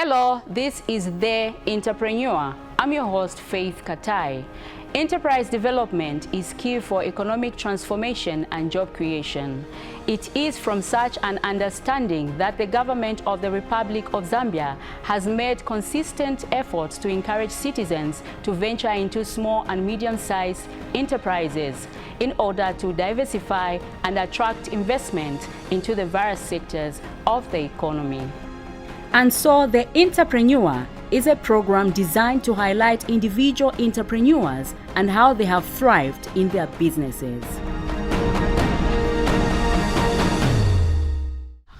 Hello, this is The Entrepreneur. I'm your host, Faith Katai. Enterprise development is key for economic transformation and job creation. It is from such an understanding that the government of the Republic of Zambia has made consistent efforts to encourage citizens to venture into small and medium-sized enterprises in order to diversify and attract investment into the various sectors of the economy. And so The Entrepreneur is a program designed to highlight individual entrepreneurs and how they have thrived in their businesses.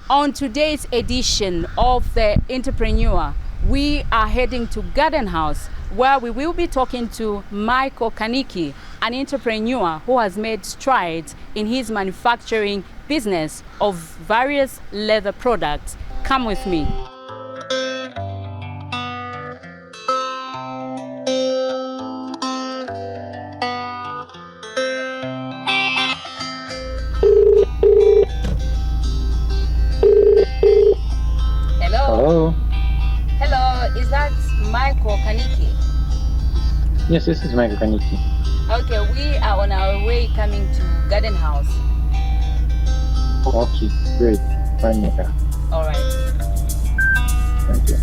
On today's edition of The Entrepreneur, we are heading to Garden House, where we will be talking to Michael Kaniki, an entrepreneur who has made strides in his manufacturing business of various leather products. Come with me. Hello. Hello, is that Michael Kaniki? Yes, this is Michael Kaniki. Okay, we are on our way coming to Garden House. Okay, great. Fine, yeah. All right. Thank you.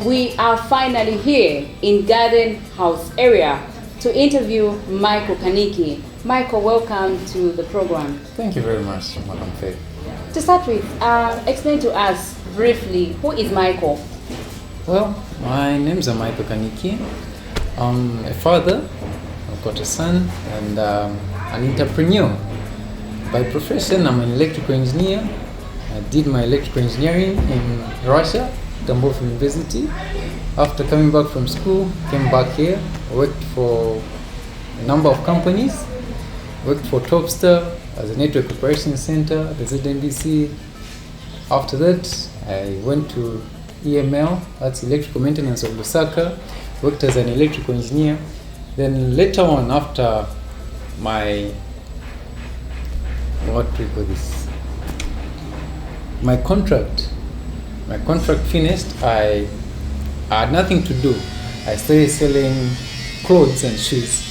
We are finally here in Garden House area to interview Michael Kaniki. Michael, welcome to the program. Thank you very much, Madam Faith. To start with, explain to us briefly, who is Michael? Well, my name is Michael Kaniki. I'm a father, I've got a son, and an entrepreneur. By profession, I'm an electrical engineer. I did my electrical engineering in Russia, Tambov University. After coming back from school, came back here, worked for a number of companies, worked for Topstar as a network operations center at the ZNBC. After that, I went to EML, that's electrical maintenance of Lusaka, worked as an electrical engineer. Then later on, after my, my contract finished, I had nothing to do. I started selling clothes and shoes.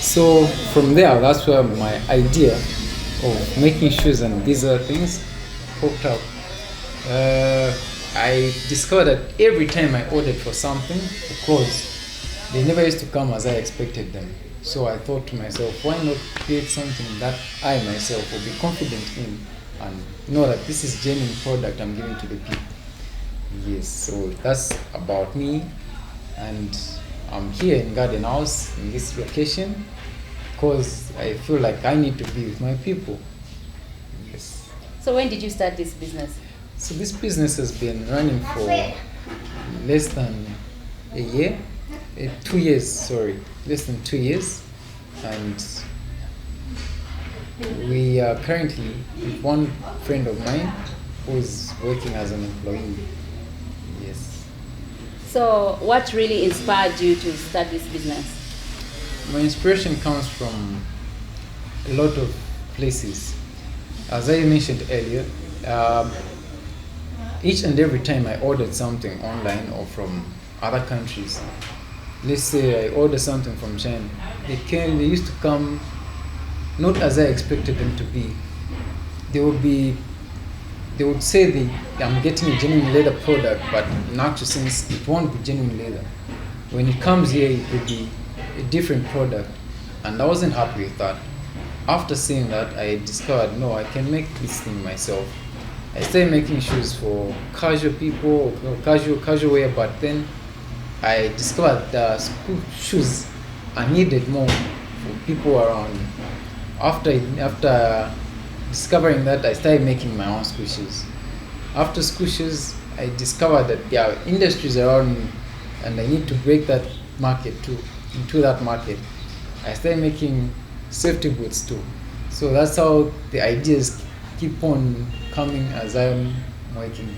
So from there, that's where my idea of making shoes and these other things popped up. I discovered that every time I ordered for something, for clothes, they never used to come as I expected them. So I thought to myself, why not create something that I myself will be confident in and know that this is genuine product I'm giving to the people. Yes, so that's about me, and I'm here in Garden House in this location because I feel like I need to be with my people. Yes. So when did you start this business? So this business has been running for less than a year, 2 years, sorry, less than 2 years, and we are currently with one friend of mine who's working as an employee. Yes. So what really inspired you to start this business? My inspiration comes from a lot of places. As I mentioned earlier, each and every time I ordered something online or from other countries, let's say I order something from China, they used to come not as I expected them to be. They would say I'm getting a genuine leather product, but in actual sense, it won't be genuine leather. When it comes here, it will be a different product, and I wasn't happy with that. After seeing that, I discovered, no, I can make this thing myself. I started making shoes for casual people, casual wear, but then I discovered that school shoes are needed more for people around. After discovering that, I started making my own school shoes. After school shoes, I discovered that there are industries around me, and I need to break that market too, into that market. I started making safety boots too. So that's how the ideas keep on coming as I'm working.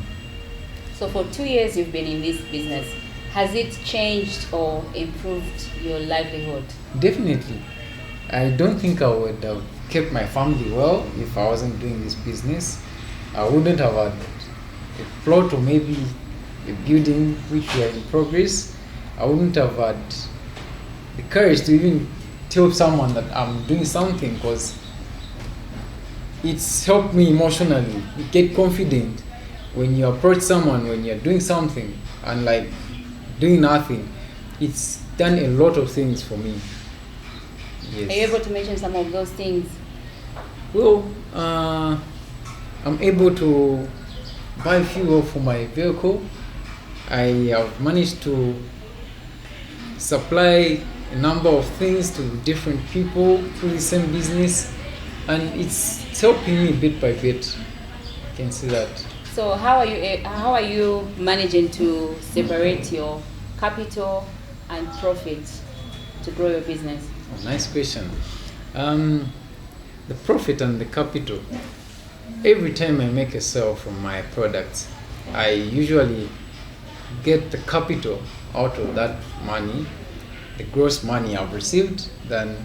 So for 2 years you've been in this business. Has it changed or improved your livelihood? Definitely. I don't think I would have kept my family well if I wasn't doing this business. I wouldn't have had a plot or maybe a building which we are in progress. I wouldn't have had the courage to even tell someone that I'm doing something, because it's helped me emotionally. You get confident when you approach someone when you're doing something, and like doing nothing. It's done a lot of things for me. Yes. Are you able to mention some of those things? Well, I'm able to buy fuel for my vehicle. I have managed to supply a number of things to different people through the same business, and it's helping me bit by bit. You can see that. So how are you managing to separate your capital and profit to grow your business? Oh, nice question. The profit and the capital. Every time I make a sale from my products, I usually get the capital out of that money, the gross money I've received. Then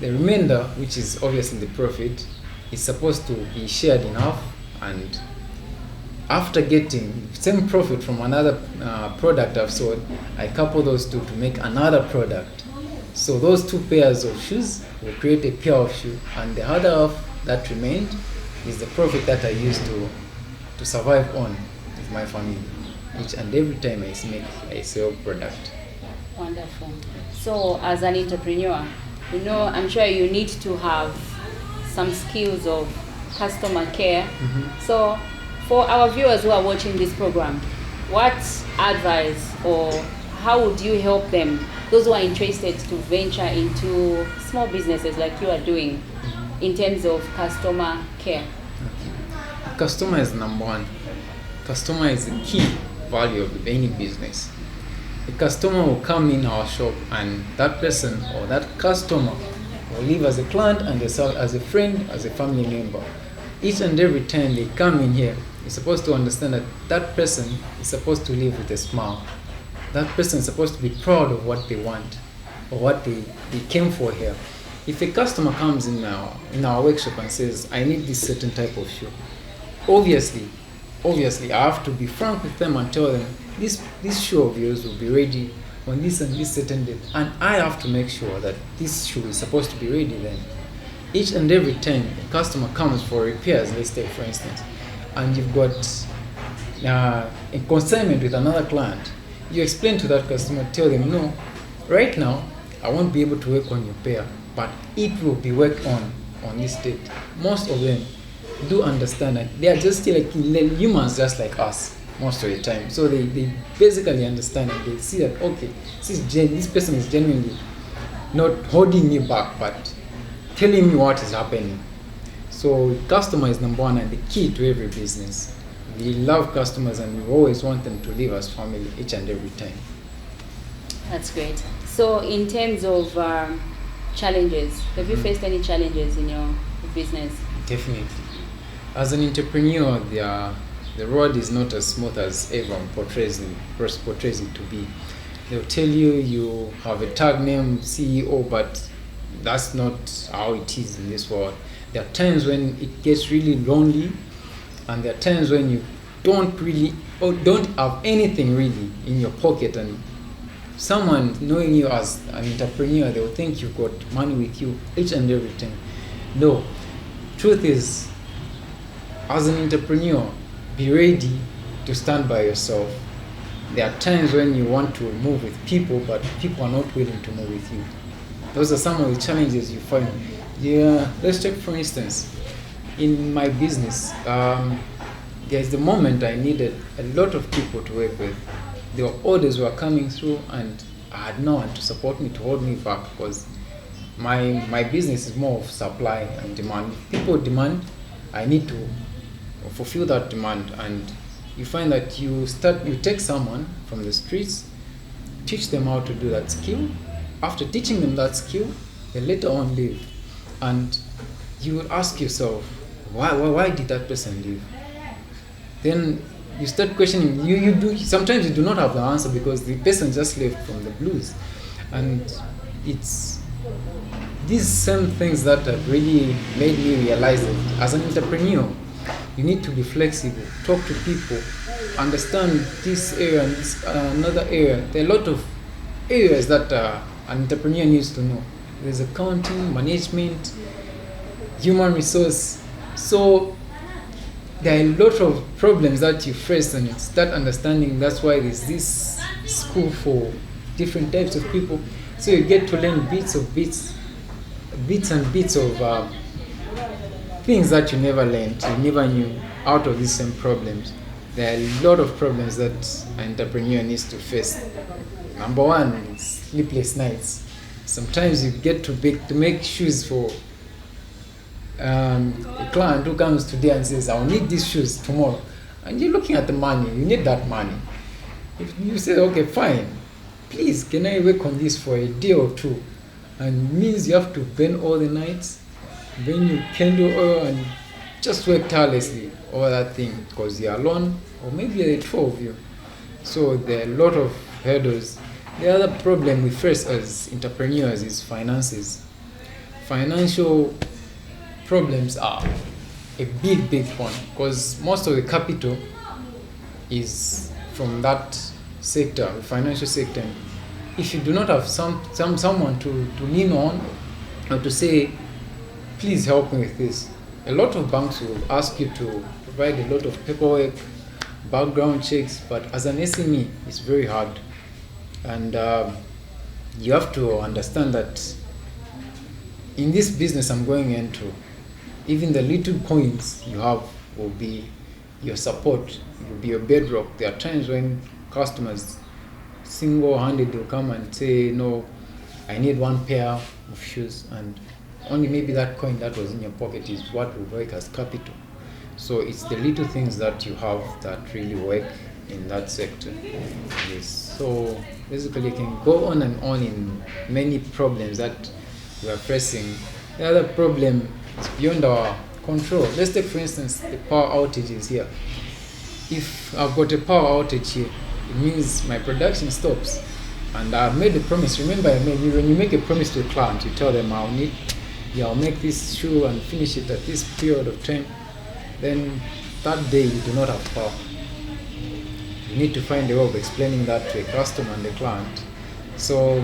the remainder, which is obviously the profit, is supposed to be shared in half, and after getting same profit from another product I've sold, I couple those two to make another product. So those two pairs of shoes will create a pair of shoes, and the other half that remained is the profit that I use to survive on with my family each and every time I sell product. Wonderful. So as an entrepreneur, I'm sure you need to have some skills of customer care. Mm-hmm. So for our viewers who are watching this program, what advice or how would you help them, those who are interested to venture into small businesses like you are doing, in terms of customer care? Okay. Customer is number one. Customer is the key value of any business. The customer will come in our shop, and that person or that customer will live as a client and as a friend, as a family member. Each and every time they come in here, you're supposed to understand that that person is supposed to live with a smile. That person is supposed to be proud of what they want or what they came for here. If a customer comes in our workshop and says, I need this certain type of shoe, obviously I have to be frank with them and tell them, this shoe of yours will be ready on this and this certain date, and I have to make sure that this shoe is supposed to be ready then. Each and every time a customer comes for repairs, let's take for instance, and you've got a consignment with another client, you explain to that customer, tell them, no, right now I won't be able to work on your pair, but it will be worked on this date. Most of them do understand that they are just still like humans just like us most of the time. So they basically understand, and they see that, okay, this person is genuinely not holding me back, but telling me what is happening. So customer is number one and the key to every business. We love customers and we always want them to live as family each and every time. That's great. So in terms of challenges, have you faced any challenges in your business? Definitely. As an entrepreneur, the road is not as smooth as everyone portrays it to be. They'll tell you have a tag name CEO, but that's not how it is in this world. There are times when it gets really lonely, and there are times when you don't have anything really in your pocket, and someone knowing you as an entrepreneur, they'll think you've got money with you each and every time. No, truth is, as an entrepreneur, be ready to stand by yourself. There are times when you want to move with people, but people are not willing to move with you. Those are some of the challenges you find. Yeah, let's take for instance, in my business, there's the moment I needed a lot of people to work with. The orders were coming through, and I had no one to support me, to hold me back, because my business is more of supply and demand. If people demand, I need to fulfill that demand. And you find that you take someone from the streets, teach them how to do that skill, after teaching them that skill, they later on leave. And you will ask yourself, why did that person leave? Then you start questioning. Sometimes you do not have the answer because the person just left from the blues. And it's these same things that have really made me realize that as an entrepreneur, you need to be flexible, talk to people, understand this area and this another area. There are a lot of areas that an entrepreneur needs to know. There's accounting, management, human resource. So there are a lot of problems that you face, and it's that understanding. That's why there's this school for different types of people. So you get to learn bits and bits of things that you never learned, you never knew out of these same problems. There are a lot of problems that an entrepreneur needs to face. Number one is sleepless nights. Sometimes you get to make shoes for a client who comes today and says, I'll need these shoes tomorrow. And you're looking at the money, you need that money. If you say, okay, fine, please, can I work on this for a day or two? And it means you have to burn all the nights, burn your candle oil, and just work tirelessly over that thing because you're alone, or maybe there are 2 of you. So there are a lot of hurdles. The other problem we face as entrepreneurs is finances. Financial problems are a big one because most of the capital is from that sector, the financial sector. If you do not have someone to lean on or to say, please help me with this, a lot of banks will ask you to provide a lot of paperwork, background checks, but as an SME, it's very hard. And you have to understand that in this business I'm going into, even the little coins you have will be your support, will be your bedrock. There are times when customers single-handed will come and say, no, I need 1 pair of shoes, and only maybe that coin that was in your pocket is what will work as capital. So it's the little things that you have that really work in that sector. Yes. So basically you can go on and on in many problems that we are facing. The other problem is beyond our control. Let's take for instance the power outages here. If I've got a power outage here, it means my production stops. And I've made a promise. Remember, when you make a promise to a client, you tell them I'll make this shoe and finish it at this period of time. Then that day you do not have power. You need to find a way of explaining that to a customer and a client. So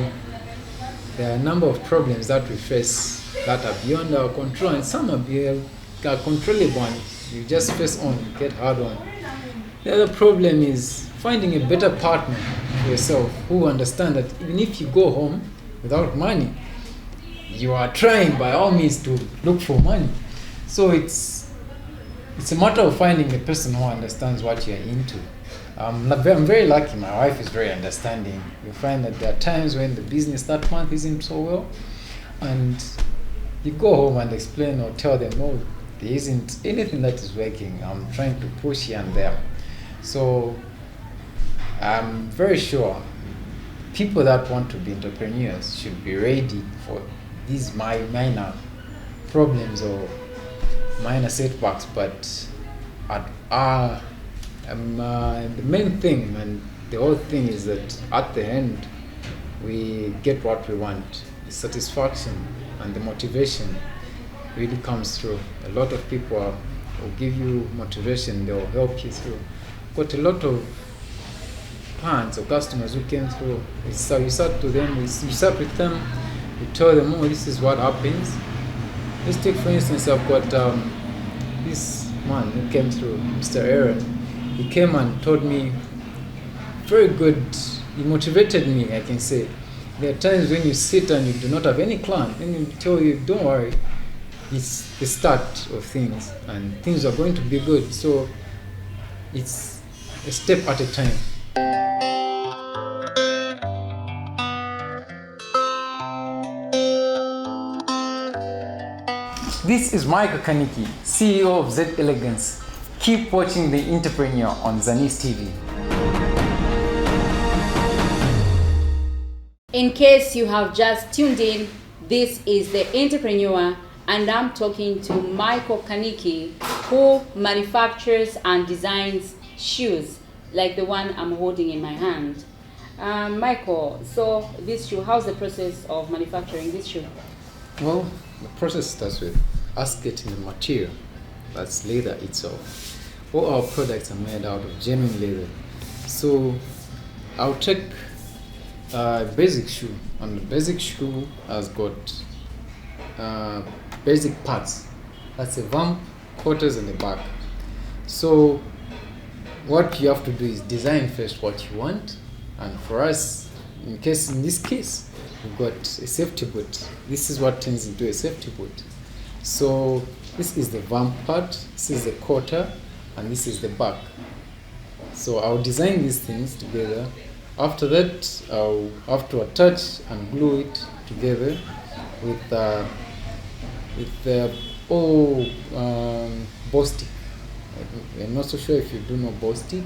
there are a number of problems that we face that are beyond our control, and some are controllable, and you just face on, get hard on. The other problem is finding a better partner for yourself who understand that even if you go home without money, you are trying by all means to look for money. So it's a matter of finding a person who understands what you're into. I'm very lucky. My wife is very understanding. You find that there are times when the business that month isn't so well, and you go home and explain or tell them, no, there isn't anything that is working. I'm trying to push here and there. So I'm very sure people that want to be entrepreneurs should be ready for these minor problems or minor setbacks, but the main thing and the whole thing is that at the end we get what we want. The satisfaction and the motivation really comes through. A lot of people will give you motivation, they'll help you through. Got a lot of clients or customers who came through. So you sat with them, you tell them, oh, this is what happens. Let's take for instance, I've got this man who came through, Mr. Aaron. He came and told me, very good, he motivated me, I can say. There are times when you sit and you do not have any client, and he tell you, don't worry, it's the start of things, and things are going to be good. So it's a step at a time. This is Michael Kaniki, CEO of Z Elegance. Keep watching The Entrepreneur on Zanis TV. In case you have just tuned in, this is The Entrepreneur, and I'm talking to Michael Kaniki, who manufactures and designs shoes like the one I'm holding in my hand. Michael, so this shoe, how's the process of manufacturing this shoe? Well, the process starts with us getting the material, that's leather itself. All our products are made out of genuine leather. So I'll take a basic shoe, and the basic shoe has got basic parts. That's a vamp, quarters, and the back. So what you have to do is design first what you want, and for us, in this case, we've got a safety boot. This is what turns into a safety boot. So this is the vamp part, this is the quarter, and this is the back. So I'll design these things together. After that, I'll have to attach and glue it together with the Bostik. I'm not so sure if you do know Bostik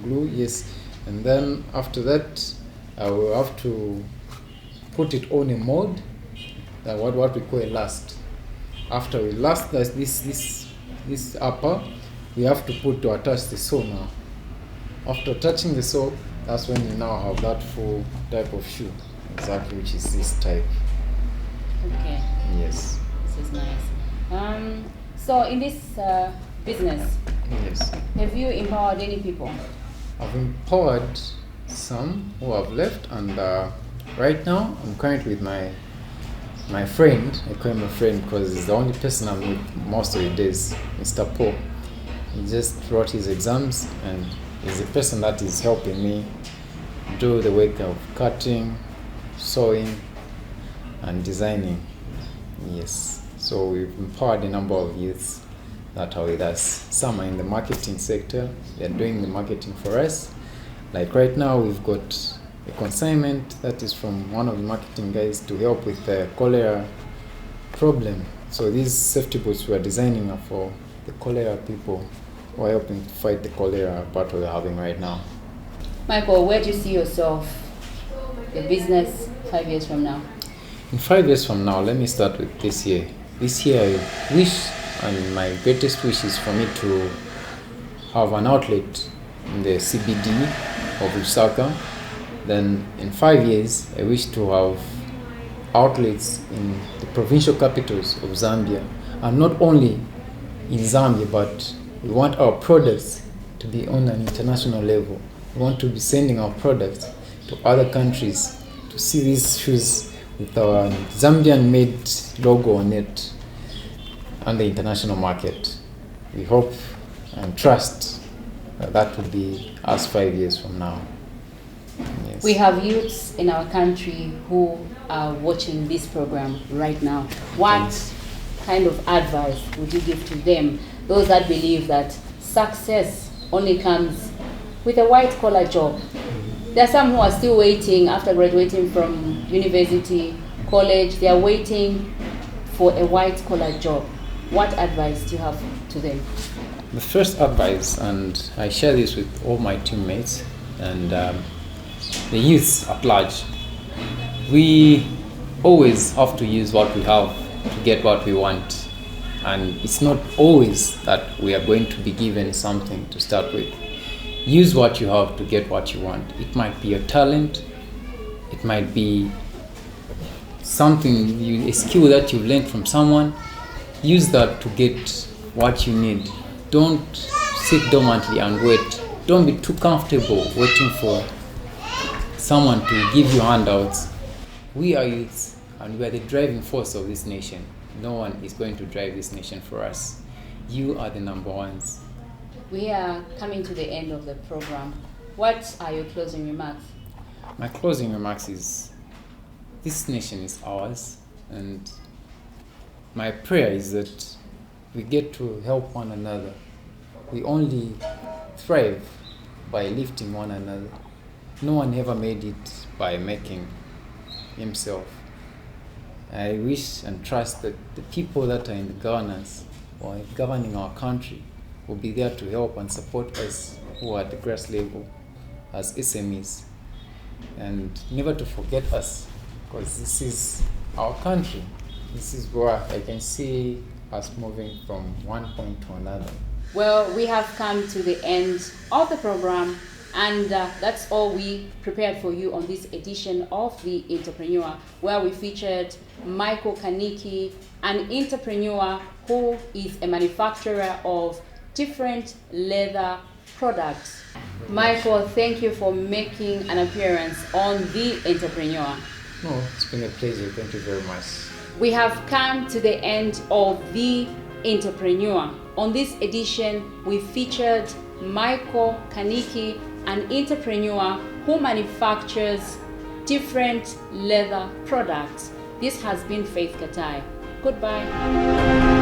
glue, yes. And then after that, I will have to put it on a mold, what we call a last. After we last this upper, we have to attach the sole now. After attaching the sole, that's when you now have that full type of shoe, exactly, which is this type. Okay. Yes. This is nice. So in this business, Yes. have you empowered any people? I've empowered some who have left, and right now I'm currently with my friend. I call him a friend because he's the only person I'm with most of the days, Mr. Paul. He just wrote his exams, and he's the person that is helping me do the work of cutting, sewing, and designing. Yes. So we've empowered a number of youths that are with us. Some are in the marketing sector. They're doing the marketing for us. Like right now, we've got a consignment that is from one of the marketing guys to help with the cholera problem. So these safety boots we are designing are for the cholera people who are helping to fight the cholera battle we're having right now. Michael, where do you see yourself, the business, 5 years from now? In 5 years from now, let me start with this year. This year I wish, and my greatest wish is for me to have an outlet in the CBD of Lusaka. Then in 5 years, I wish to have outlets in the provincial capitals of Zambia. And not only in Zambia, but we want our products to be on an international level. We want to be sending our products to other countries to see these shoes with our Zambian-made logo on it on the international market. We hope and trust that will be us 5 years from now. Yes. We have youths in our country who are watching this program right now. What kind of advice would you give to them, those that believe that success only comes with a white-collar job? There are some who are still waiting after graduating from university, college. They are waiting for a white-collar job. What advice do you have to them? The first advice, and I share this with all my teammates and the youths at large, we always have to use what we have to get what we want. And it's not always that we are going to be given something to start with. Use what you have to get what you want. It might be your talent, it might be something, a skill that you've learned from someone. Use that to get what you need. Don't sit dormantly and wait. Don't be too comfortable waiting for someone to give you handouts. We are youths, and we are the driving force of this nation. No one is going to drive this nation for us. You are the number ones. We are coming to the end of the program. What are your closing remarks? My closing remarks is, this nation is ours, and my prayer is that we get to help one another. We only thrive by lifting one another. No one ever made it by making himself. I wish and trust that the people that are in the governance or governing our country will be there to help and support us who are at the grass level as SMEs, and never to forget us because this is our country. This is where I can see us moving from one point to another. Well, we have come to the end of the program, and that's all we prepared for you on this edition of The Entrepreneur, where we featured Michael Kaniki, an entrepreneur who is a manufacturer of different leather products. Michael, thank you for making an appearance on The Entrepreneur. No, it's been a pleasure. Thank you very much. We have come to the end of The Entrepreneur. On this edition, we featured Michael Kaniki, an entrepreneur who manufactures different leather products. This has been Faith Katai. Goodbye.